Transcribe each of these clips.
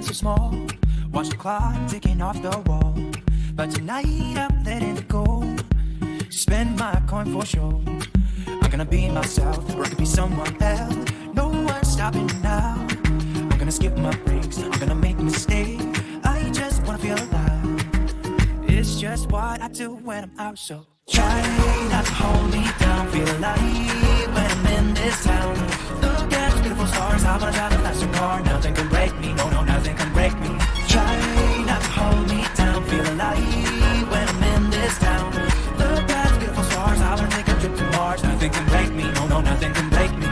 feeling so small. Watch the clock ticking off the wall. But tonight I'm letting it go. Spend my coin for sure. I'm gonna be myself, or I could be someone else. No one's stopping me now. I'm gonna skip my breaks, I'm gonna make mistakes. I just wanna feel alive. It's just what I do when I'm out, so try not to hold me down. Feel alive when I'm in this town. Look at the beautiful stars, I wanna drive a faster car. Nothing can break me, no, no, nothing can break me. Try not to hold me down. Feel alive when I'm in this town. Look at the beautiful stars, I wanna take a trip to Mars. Nothing can break me, no, no, nothing can break me.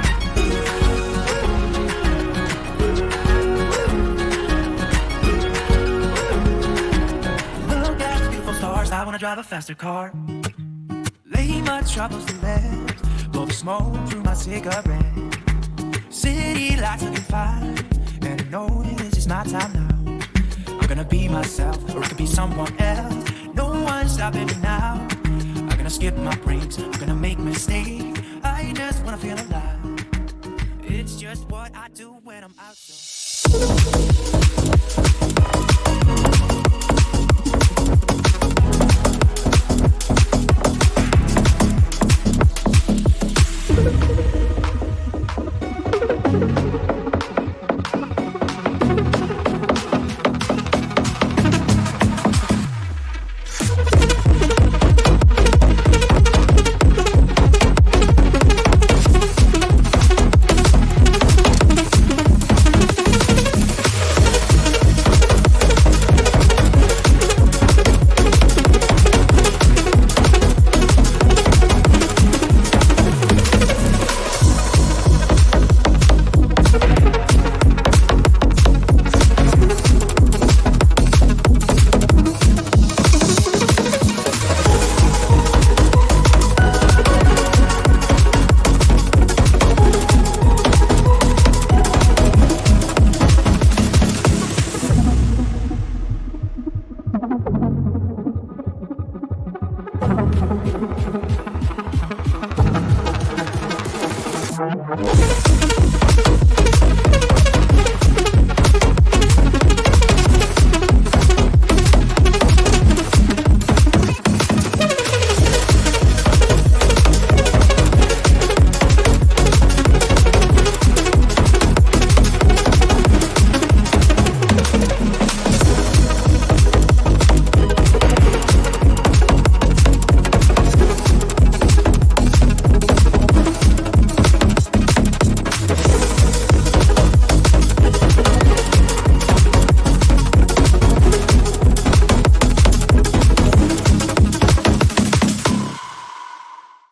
Look at the beautiful stars, I wanna drive a faster car. Lay my troubles to rest, blow the smoke through my cigarette. City lights looking fine, and I know this is my time now. I'm gonna be myself, or I could be someone else. No one's stopping me now. I'm gonna skip my breaks, I'm gonna make mistakes. I just wanna feel alive. It's just what I do when I'm out.